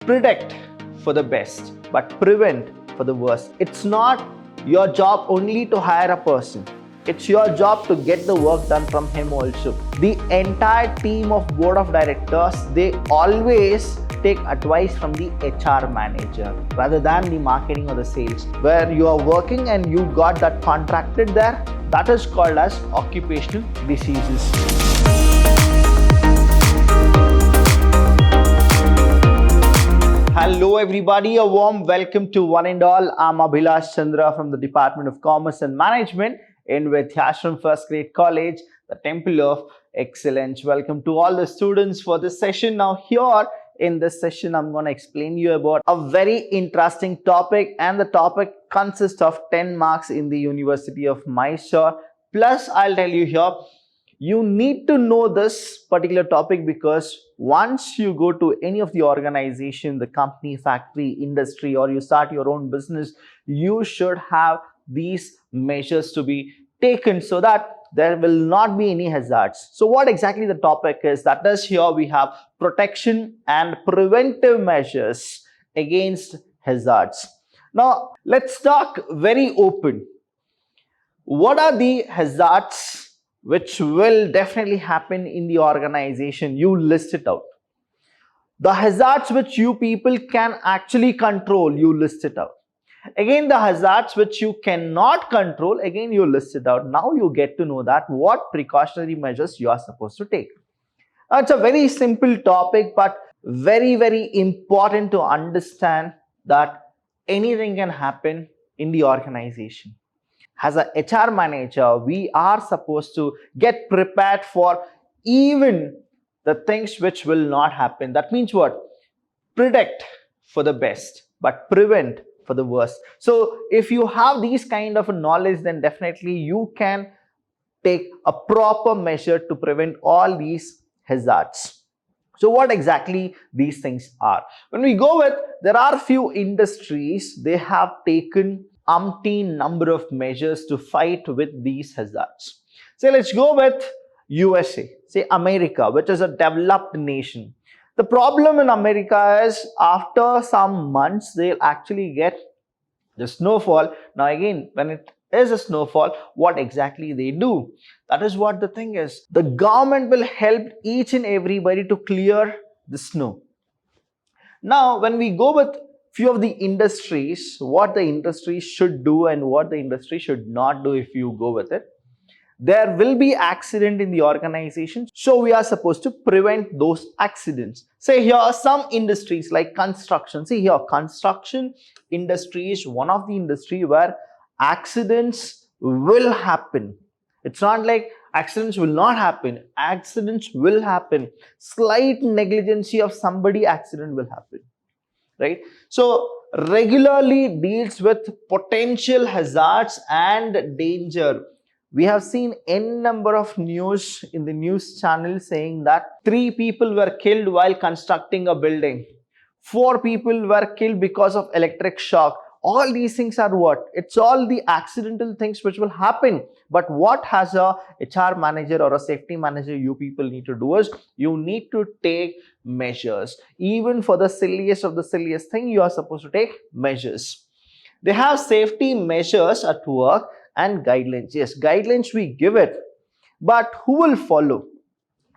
Predict for the best, but prevent for the worst. It's not your job only to hire a person. It's your job to get the work done from him also. The entire team of board of directors, they always take advice from the HR manager rather than the marketing or the sales. Where you are working and you got that contracted there, that is called as occupational diseases. Hello everybody, a warm welcome to one and all. I'm Abhilash Chandra from the Department of Commerce and Management in Vidyashram First Grade College, the Temple of Excellence. Welcome to all the students for this session. Now here in this session, I'm going to explain you about a very interesting topic, and the topic consists of 10 marks in the University of Mysore. Plus, I'll tell you here, you need to know this particular topic because once you go to any of the organization, the company, factory, industry, or you start your own business, you should have these measures to be taken so that there will not be any hazards. So what exactly the topic is, that is here we have protection and preventive measures against hazards. Now let's talk very open. What are the hazards which will definitely happen in the organization? You list it out. The hazards which you people can actually control, you list it out. Again, the hazards which you cannot control, again you list it out. Now you get to know that what precautionary measures you are supposed to take. Now, it's a very simple topic, but very important to understand that anything can happen in the organization. As a HR manager, we are supposed to get prepared for even the things which will not happen. That means what? Predict for the best, but prevent for the worst. So if you have these kind of knowledge, then definitely you can take a proper measure to prevent all these hazards. So what exactly these things are? When we go with, there are few industries, they have taken umpteen number of measures to fight with these hazards. So let's go with USA, say America, which is a developed nation. The problem in America is after some months, they'll actually get the snowfall. Now again, when it is a snowfall, what exactly they do? That is what the thing is. The government will help each and everybody to clear the snow. Now, when we go with few of the industries, what the industry should do and what the industry should not do, if you go with it, there will be accident in the organization, so we are supposed to prevent those accidents. Say here are some industries like construction. See here, construction industry is one of the industry where accidents will happen. It's not like accidents will not happen. Accidents will happen. Slight negligence of somebody, accident will happen. Right? So regularly deals with potential hazards and danger. We have seen n number of news in the news channel saying that 3 people were killed while constructing a building. 4 people were killed because of electric shock. All these things are what? It's all the accidental things which will happen. But what has a HR manager or a safety manager you people need to do is, you need to take measures. Even for the silliest of the silliest thing, you are supposed to take measures. They have safety measures at work and guidelines. Yes, guidelines we give it, but who will follow?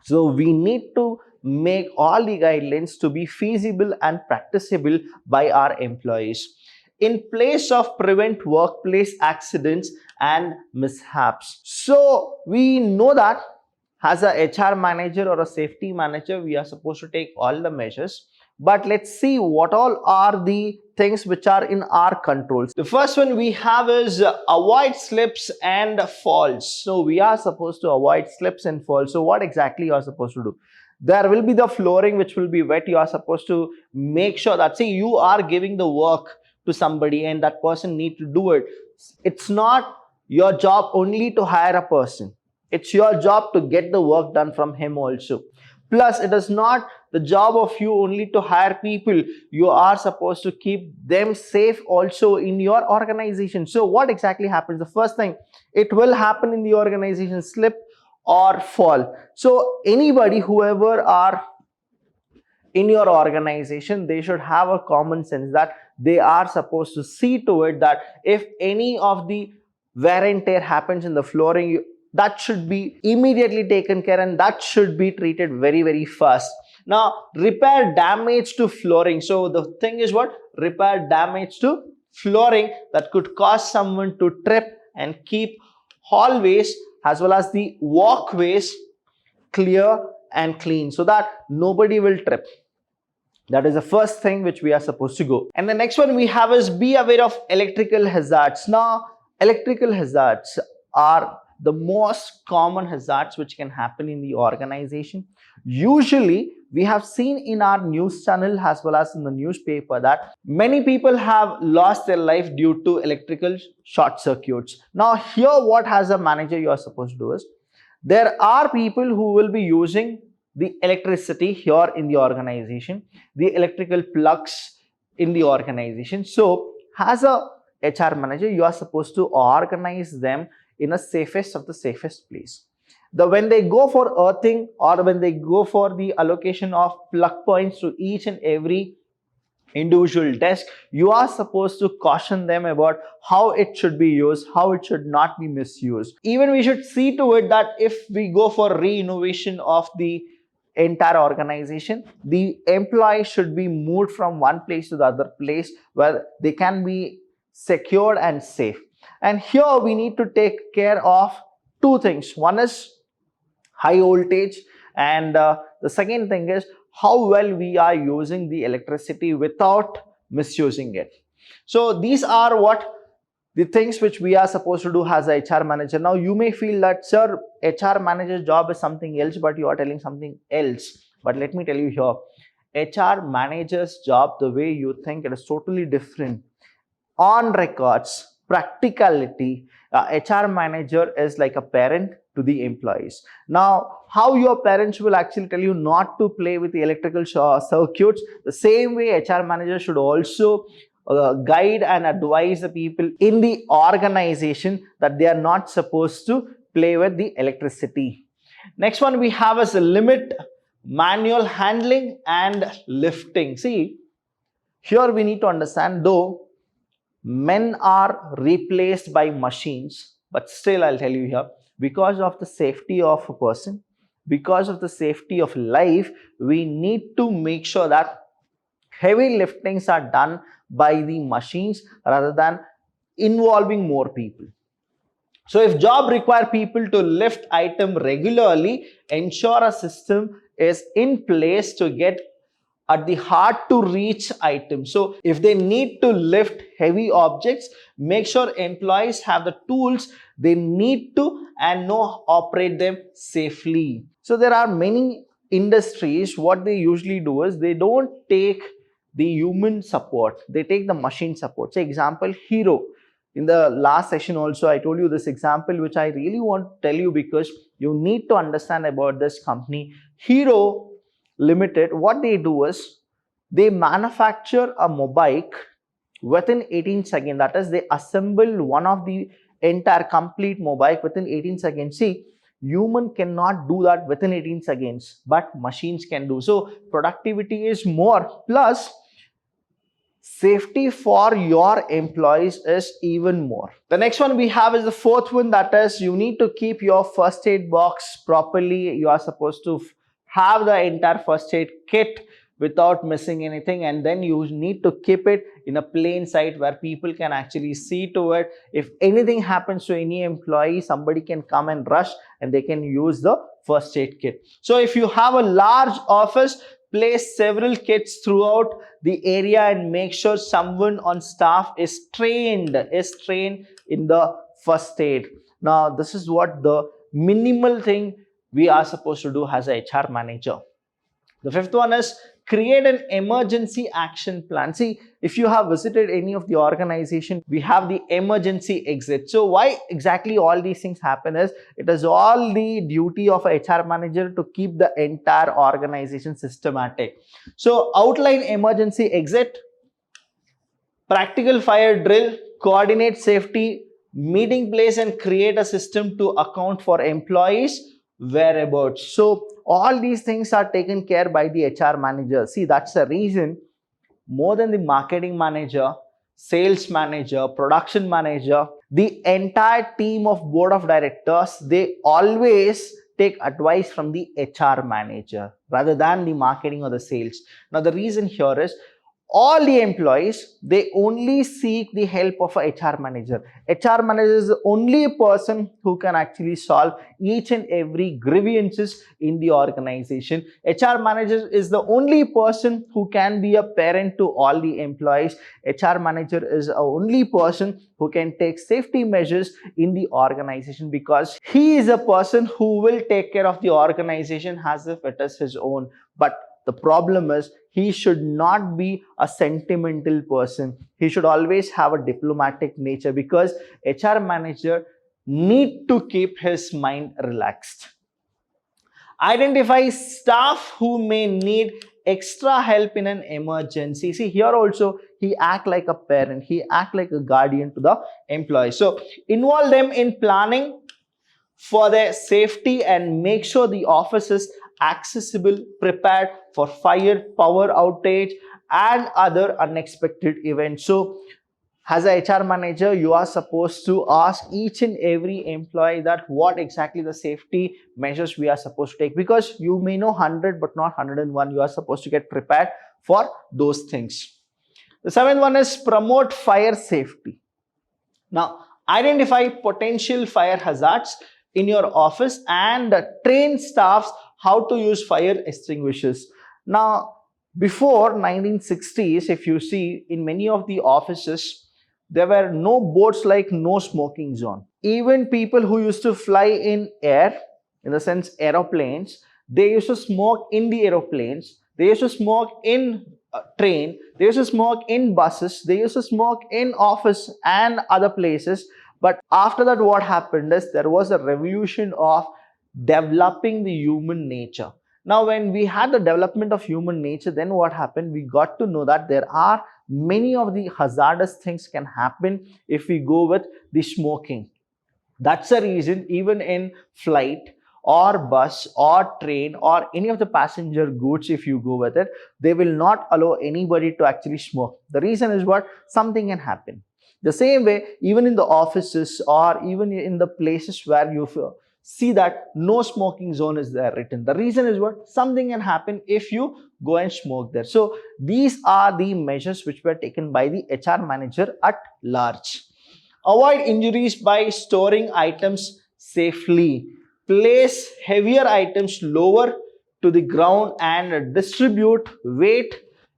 So we need to make all the guidelines to be feasible and practicable by our employees in place of prevent workplace accidents and mishaps. So we know that as a HR manager or a safety manager, we are supposed to take all the measures. But let's see what all are the things which are in our controls. The first one we have is avoid slips and falls. So we are supposed to avoid slips and falls. So what exactly you are supposed to do? There will be the flooring which will be wet. You are supposed to make sure that, see, you are giving the work to somebody and that person need to do it. It's not your job only to hire a person. It's your job to get the work done from him also. Plus, it is not the job of you only to hire people. You are supposed to keep them safe also in your organization. So what exactly happens? The first thing, it will happen in the organization, slip or fall. So anybody, whoever are in your organization, they should have a common sense that they are supposed to see to it that if any of the wear and tear happens in the flooring, that should be immediately taken care and that should be treated very, very fast. Now, repair damage to flooring. So the thing is what? Repair damage to flooring that could cause someone to trip and keep hallways as well as the walkways clear and clean so that nobody will trip. That is the first thing which we are supposed to go. And the next one we have is be aware of electrical hazards. Now, electrical hazards are the most common hazards which can happen in the organization. Usually, we have seen in our news channel as well as in the newspaper that many people have lost their life due to electrical short circuits. Now, here what as a manager you are supposed to do is, there are people who will be using the electricity here in the organization, the electrical plugs in the organization. So, as a HR manager, you are supposed to organize them in a safest of the safest place. When they go for earthing or when they go for the allocation of plug points to each and every individual desk, you are supposed to caution them about how it should be used, how it should not be misused. Even we should see to it that if we go for re-innovation of the entire organization, the employees should be moved from one place to the other place where they can be secured and safe. And here we need to take care of two things. One is high voltage, and the second thing is how well we are using the electricity without misusing it. So these are what the things which we are supposed to do as a HR manager. Now you may feel that, sir, HR manager's job is something else, but you are telling something else. But let me tell you here, HR manager's job, the way you think, it is totally different. On records, practicality, HR manager is like a parent to the employees. Now, how your parents will actually tell you not to play with the electrical circuits, the same way HR manager should also guide and advise the people in the organization that they are not supposed to play with the electricity. Next one we have is limit manual handling and lifting. See, here we need to understand, though men are replaced by machines, but still I'll tell you here, because of the safety of a person, because of the safety of life, we need to make sure that heavy liftings are done by the machines rather than involving more people. So if job require people to lift item regularly, ensure a system is in place to get at the hard to reach items. So if they need to lift heavy objects, make sure employees have the tools they need to and know operate them safely. So there are many industries, what they usually do is they don't take the human support, they take the machine support. Say example, Hero. In the last session also I told you this example which I really want to tell you because you need to understand about this company. Hero Limited, what they do is they manufacture a mobike within 18 seconds. That is, they assemble one of the entire complete mobike within 18 seconds. See, human cannot do that within 18 seconds, but machines can do. So productivity is more, plus safety for your employees is even more. The next one we have is the fourth one, that is you need to keep your first aid box properly. You are supposed to have the entire first aid kit without missing anything, and then you need to keep it in a plain sight where people can actually see to it. If anything happens to any employee, somebody can come and rush and they can use the first aid kit. So if you have a large office, place several kits throughout the area and make sure someone on staff is trained in the first aid. Now this is what the minimal thing we are supposed to do as a HR manager. The fifth one is create an emergency action plan. See, if you have visited any of the organization, we have the emergency exit. So why exactly all these things happen is, it is all the duty of a HR manager to keep the entire organization systematic. So outline emergency exit, practical fire drill, coordinate safety, meeting place and create a system to account for employees whereabouts. So all these things are taken care by the HR manager. See, that's the reason more than the marketing manager, sales manager, production manager, the entire team of board of directors, they always take advice from the HR manager rather than the marketing or the sales. Now the reason here is all the employees, they only seek the help of a HR manager. HR manager is the only person who can actually solve each and every grievances in the organization. HR manager is the only person who can be a parent to all the employees. HR manager is the only person who can take safety measures in the organization, because he is a person who will take care of the organization as if it is his own. But the problem is, he should not be a sentimental person. He should always have a diplomatic nature, because HR manager need to keep his mind relaxed. Identify staff who may need extra help in an emergency. See, here also he act like a parent, he act like a guardian to the employee. So involve them in planning for their safety and make sure the office is accessible, prepared for fire, power outage and other unexpected events. So as a HR manager, you are supposed to ask each and every employee that what exactly the safety measures we are supposed to take, because you may know 100 but not 101. You are supposed to get prepared for those things. The seventh one is promote fire safety. Now, identify potential fire hazards in your office and train staffs how to use fire extinguishers. Now, before 1960s, if you see in many of the offices, there were no boards like no smoking zone. Even people who used to fly in air, in the sense aeroplanes, they used to smoke in the aeroplanes. They used to smoke in train. They used to smoke in buses. They used to smoke in office and other places. But after that, what happened is there was a revolution of developing the human nature. Now, when we had the development of human nature, then what happened? We got to know that there are many of the hazardous things can happen if we go with the smoking. That's the reason even in flight or bus or train or any of the passenger goods, if you go with it, they will not allow anybody to actually smoke. The reason is what? Something can happen. The same way, even in the offices or even in the places where you see that no smoking zone is there written. The reason is what? Something can happen if you go and smoke there. So these are the measures which were taken by the HR manager at large. Avoid injuries by storing items safely. Place heavier items lower to the ground and distribute weight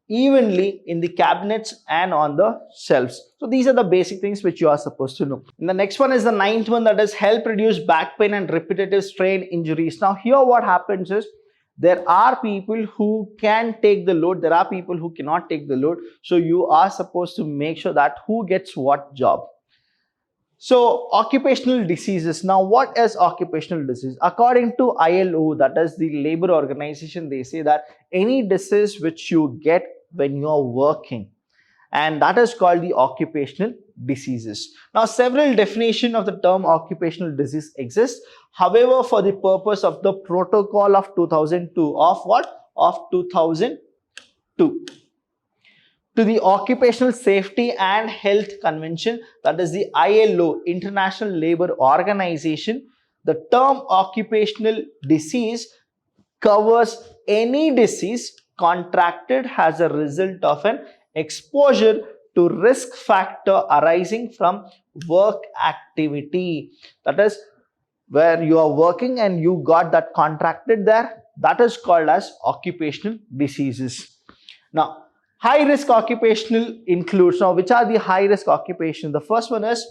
evenly in the cabinets and on the shelves. So these are the basic things which you are supposed to know. And the next one is the ninth one, that is help reduce back pain and repetitive strain injuries. Now here what happens is, there are people who can take the load, there are people who cannot take the load. So you are supposed to make sure that who gets what job. So occupational diseases. Now what is occupational disease? According to ILO, that is the labor organization, they say that any disease which you get when you are working, and that is called the occupational diseases. Now several definitions of the term occupational disease exist. However, for the purpose of the protocol of 2002, of what? Of 2002. To the Occupational Safety and Health Convention, that is the ILO, International Labour Organization, the term occupational disease covers any disease contracted as a result of an exposure to risk factor arising from work activity. That is, where you are working and you got that contracted there, that is called as occupational diseases. Now, high risk occupational includes, now which are the high risk occupations? The first one is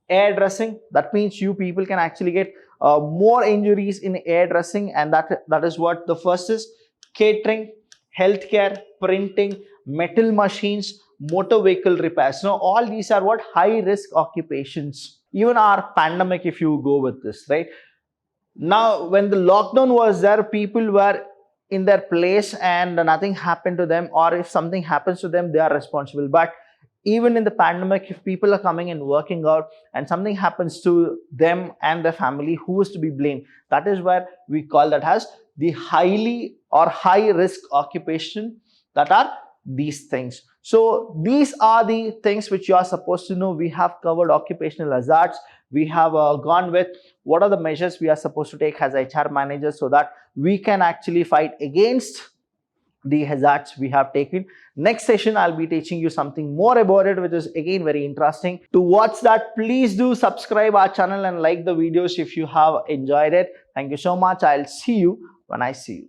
hairdressing. That means you people can actually get more injuries in hairdressing, and that is what the first is. Catering, healthcare, printing, metal machines, motor vehicle repairs. Now all these are what? High risk occupations. Even our pandemic, if you go with this, right? Now when the lockdown was there, people were in their place and nothing happened to them, or if something happens to them, they are responsible. But even in the pandemic, if people are coming and working out and something happens to them and their family, who is to be blamed? That is where we call that as the highly or high risk occupation. That are these things. So these are the things which you are supposed to know. We have covered occupational hazards. We have gone with what are the measures we are supposed to take as HR managers so that we can actually fight against the hazards we have taken. Next session, I'll be teaching you something more about it, which is again very interesting. To watch that, please do subscribe our channel and like the videos if you have enjoyed it. Thank you so much. I'll see you when I see you.